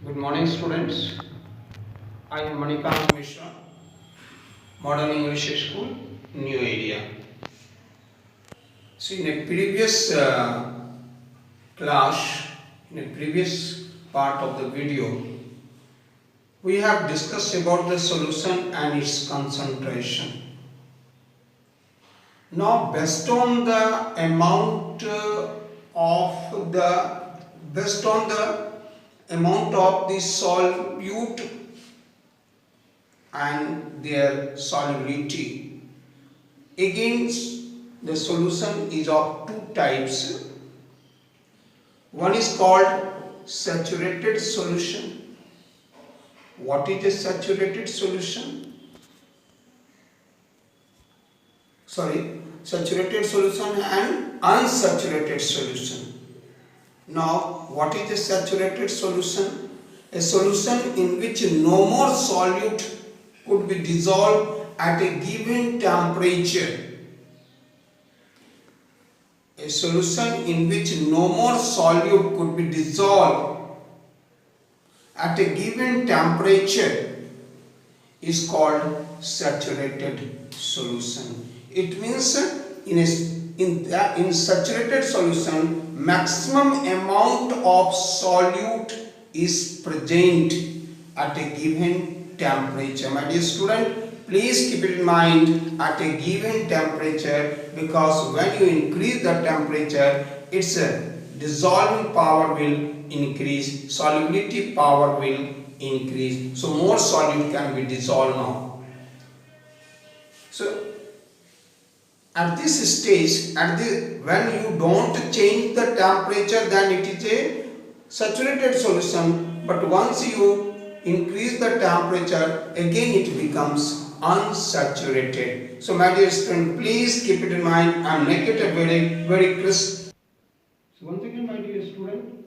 Good morning, students. I am Manikant Mishra, Modern English School, New Area. So, in a previous class, in a previous part of the video, we have discussed about the solution and its concentration. Now, based on the amount of the solute and their solubility, again the solution is of two types. One is called saturated solution. What is a saturated solution? Saturated solution and unsaturated solution. Now, what is a saturated solution? A solution in which no more solute could be dissolved at a given temperature. A solution in which no more solute could be dissolved at a given temperature is called saturated solution. It means in saturated solution, maximum amount of solute is present at a given temperature. My dear student, please keep it in mind, at a given temperature, because when you increase the temperature, its dissolving power will increase, solubility power will increase. So more solute can be dissolved now. So at this stage, when you don't change the temperature, then it is a saturated solution. But once you increase the temperature, again it becomes unsaturated. So my dear student, please keep it in mind and make it a very crisp. So once again, my dear student,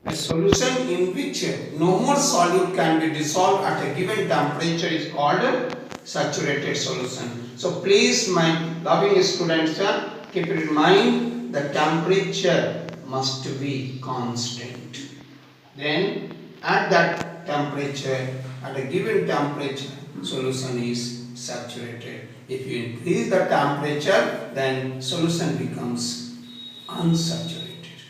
a solution in which no more solute can be dissolved at a given temperature is called a saturated solution. So please, my loving students, keep it in mind, the temperature must be constant. Then at that temperature, at a given temperature, solution is saturated. If you increase the temperature, then solution becomes unsaturated.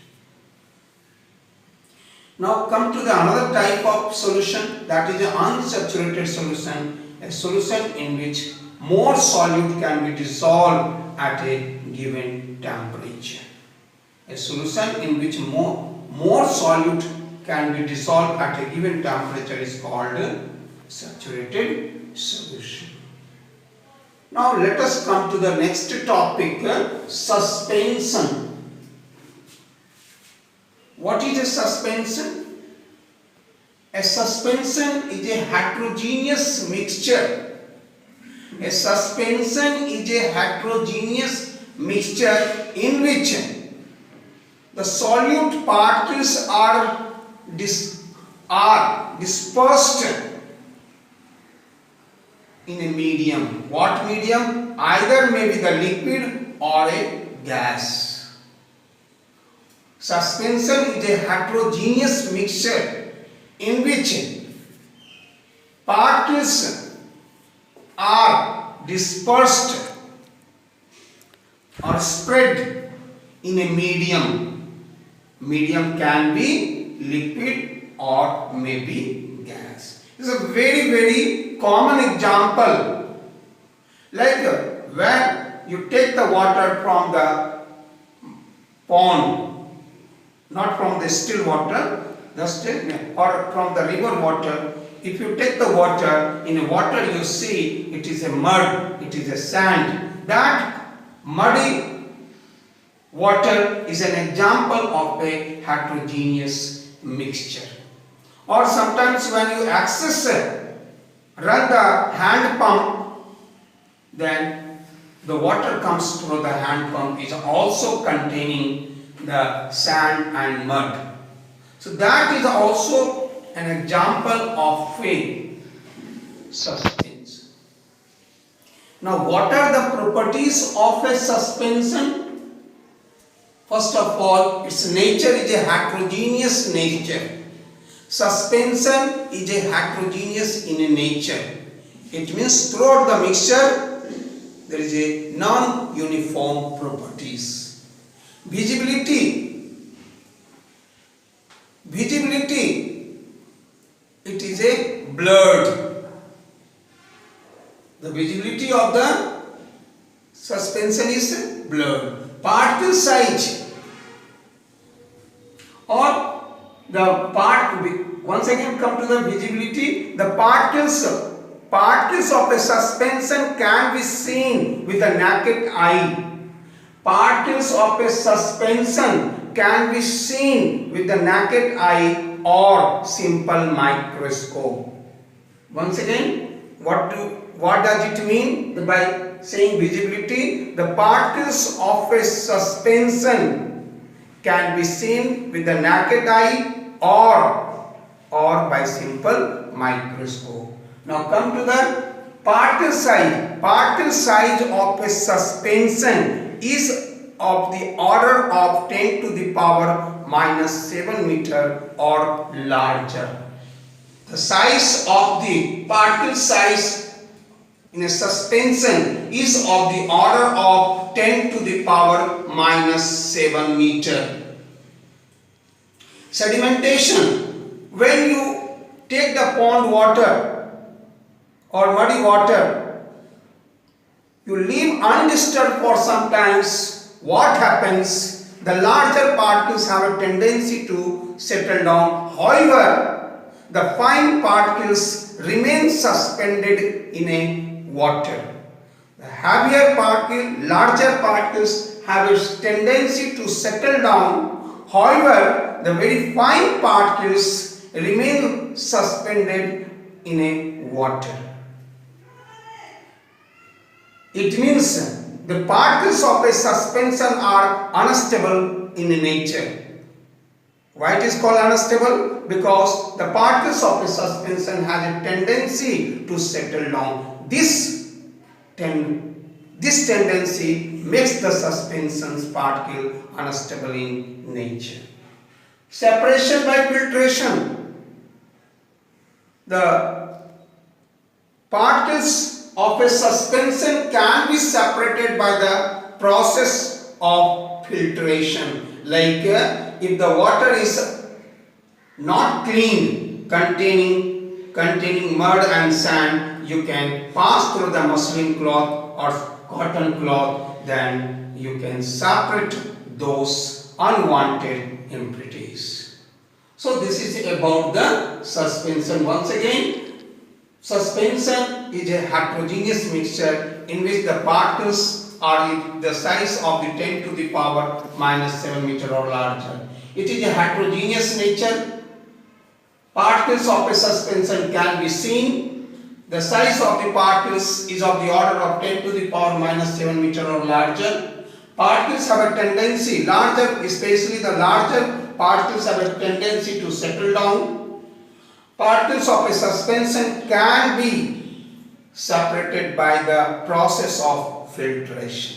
Now come to the another type of solution, that is an unsaturated solution, a solution in which more solute can be dissolved at a given temperature. A solution in which more solute can be dissolved at a given temperature is called saturated solution. Now let us come to the next topic, suspension. What is a suspension? A suspension is a heterogeneous mixture. A suspension is a heterogeneous mixture in which the solute particles are dispersed in a medium. What medium? Either may be the liquid or a gas. Suspension is a heterogeneous mixture in which particles are dispersed or spread in a medium. Medium can be liquid or maybe gas. This is a very common example. Like when you take the water from the pond, not from the still water, or from the river water. If you take the water, in water you see it is a mud, it is a sand. That muddy water is an example of a heterogeneous mixture. Or sometimes when you run the hand pump, then the water comes through the hand pump is also containing the sand and mud. So that is also an example of a suspension. Now what are the properties of a suspension? First of all, its nature is a heterogeneous nature. Suspension is a heterogeneous in nature. It means throughout the mixture there is a non-uniform properties. Visibility, it is a blurred. The visibility of the suspension is blurred. Particle size or the once again come to the visibility. The particles of a suspension can be seen with the naked eye. Particles of a suspension can be seen with the naked eye or simple microscope. Once again, what does it mean by saying visibility? The particles of a suspension can be seen with the naked eye or by simple microscope. Now come to the particle size. Particle size of a suspension is of the order of 10 to the power minus 7 meter or larger. The size of the particle size in a suspension is of the order of 10 to the power minus 7 meter. Sedimentation. When you take the pond water or muddy water, you leave undisturbed for some times, what happens? The larger particles have a tendency to settle down. However, the fine particles remain suspended in a water. The heavier particle, larger particles have a tendency to settle down. However, the very fine particles remain suspended in a water. It means the particles of a suspension are unstable in nature. Why it is called unstable? Because the particles of a suspension has a tendency to settle down. This tendency makes the suspension's particle unstable in nature. Separation by filtration. The particles of a suspension can be separated by the process of filtration. Like if the water is not clean, containing mud and sand, you can pass through the muslin cloth or cotton cloth, then you can separate those unwanted impurities. So this is about the suspension. Once again, suspension is a heterogeneous mixture in which the particles are the size of the 10 to the power minus 7 meter or larger. It is a heterogeneous nature. Particles of a suspension can be seen. The size of the particles is of the order of 10 to the power minus 7 meter or larger. Particles have a tendency, especially the larger particles have a tendency to settle down. Particles of a suspension can be separated by the process of filtration.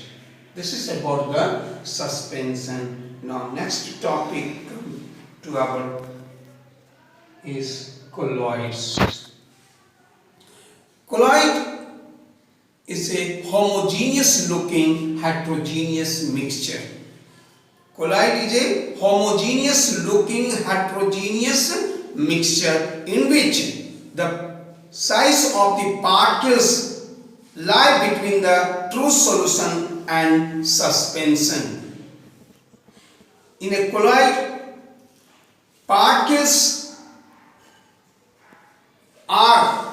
This is about the suspension. Now next topic to our is colloids. Colloid is a homogeneous looking heterogeneous mixture. Colloid is a homogeneous looking heterogeneous mixture in which the size of the particles lie between the true solution and suspension. In a colloid, particles are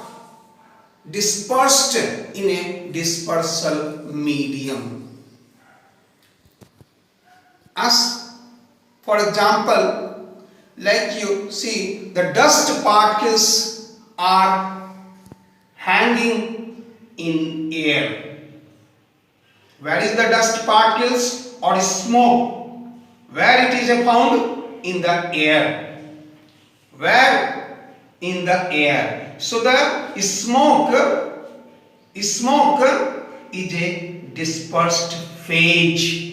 dispersed in a dispersal medium. As for example, like you see, the dust particles are hanging in air. Where is the dust particles or smoke? Where it is found? In the air. Where? In the air. So the smoke is a dispersed phase.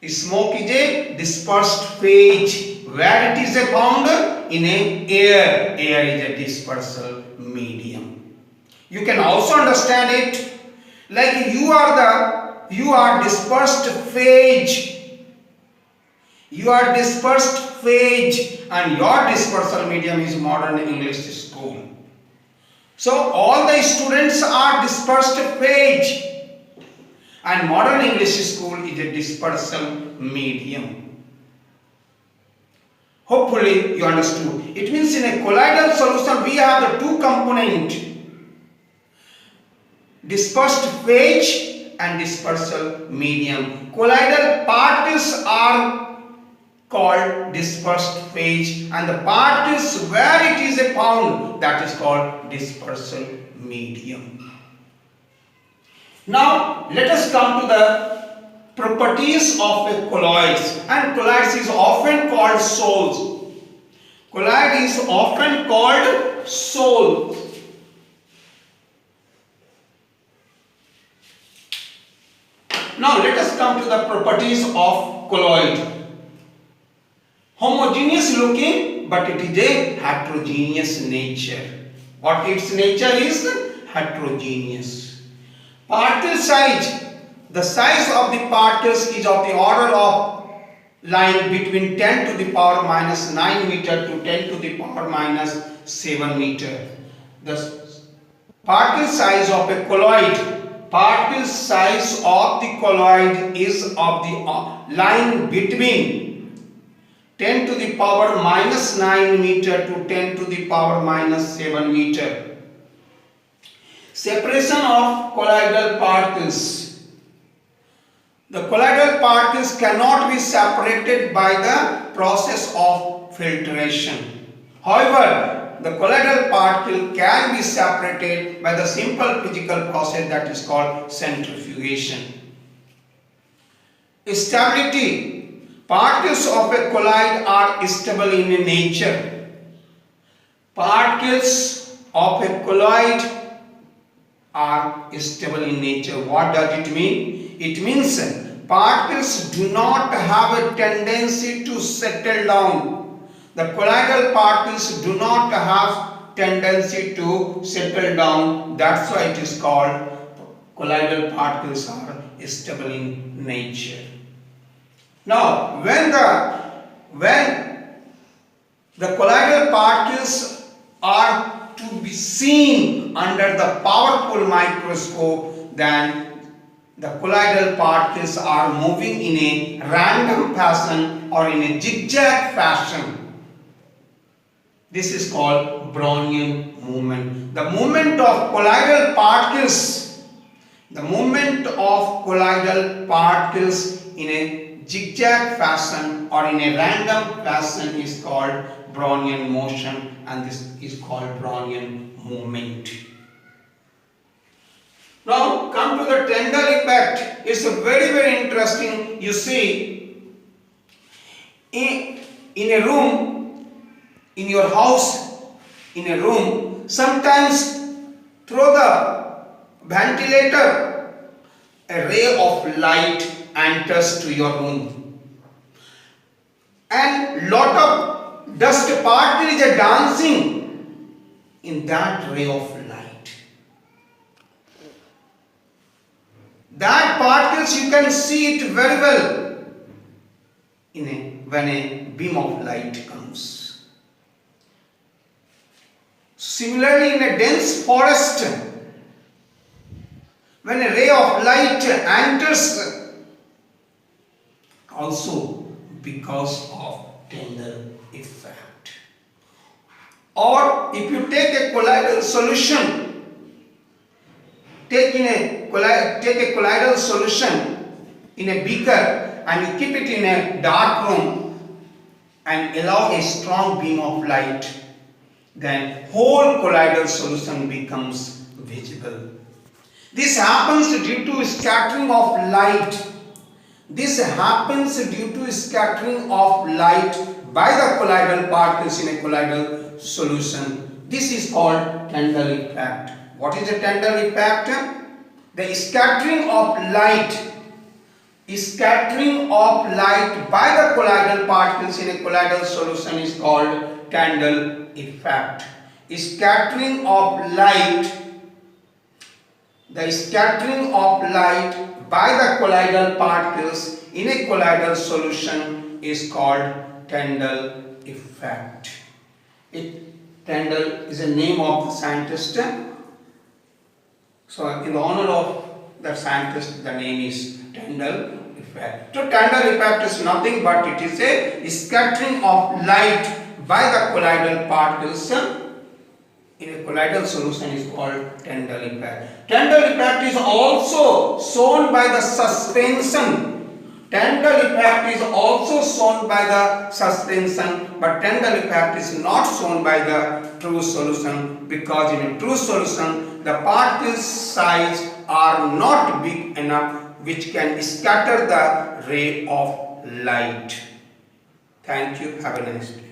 Smoke is a dispersed phase, where it is found in a air. Air is a dispersal medium. You can also understand it like you are dispersed phase. You are dispersed phase and your dispersal medium is modern English school. So all the students are dispersed phase and modern English school is a dispersal medium. Hopefully you understood. It means in a colloidal solution we have the two component, dispersed phase and dispersal medium. Colloidal particles are called dispersed phase and the particles where it is found, that is called dispersal medium. Now let us come to the properties of a colloids, and colloids is often called sols. Colloid is often called sols. Now let us come to the properties of colloid. Homogeneous looking, but it is a heterogeneous nature. What its nature is? Heterogeneous. Particle size. The size of the particles is of the order of line between 10 to the power minus 9 meter to 10 to the power minus 7 meter. The particle size of a colloid, particle size of the colloid is of the line between 10 to the power minus 9 meter to 10 to the power minus 7 meter. Separation of colloidal particles. The colloidal particles cannot be separated by the process of filtration. However, the colloidal particle can be separated by the simple physical process that is called centrifugation. Stability. Particles of a colloid are stable in nature. Particles of a colloid are stable in nature. What does it mean? It means particles do not have a tendency to settle down. The colloidal particles do not have tendency to settle down. That's why it is called colloidal particles are stable in nature. Now, when the colloidal particles are to be seen under the powerful microscope, then the colloidal particles are moving in a random fashion or in a zigzag fashion. This is called Brownian movement. The movement of colloidal particles, in a zigzag fashion or in a random fashion is called Brownian motion, and this is called Brownian movement. Now come to the Tyndall effect. It's a very interesting. You see, in a room, in your house, in a room, sometimes through the ventilator a ray of light enters to your room and lot of dust particles are dancing in that ray of light. That particles you can see it very well when a beam of light comes. Similarly, in a dense forest, when a ray of light enters, also because of Tyndall effect. Or if you take a colloidal solution, take a colloidal solution in a beaker and you keep it in a dark room and allow a strong beam of light, then whole colloidal solution becomes visible. This happens due to scattering of light. This happens due to scattering of light by the colloidal particles in a colloidal solution. This is called Tyndall effect. What is a Tyndall effect? The scattering of light Scattering of light by the colloidal particles in a colloidal solution is called Tyndall effect. Scattering of light, the scattering of light by the colloidal particles in a colloidal solution is called Tyndall effect. Tyndall is a name of the scientist. So in the honor of the scientist, the name is Tyndall effect. So Tyndall effect is nothing but it is a scattering of light by the colloidal particles in a colloidal solution is called Tyndall effect. Tyndall effect is also shown by the suspension. Tyndall effect is also shown by the suspension, but Tyndall effect is not shown by the true solution, because in a true solution the particles size are not big enough which can scatter the ray of light. Thank you. Have a nice day.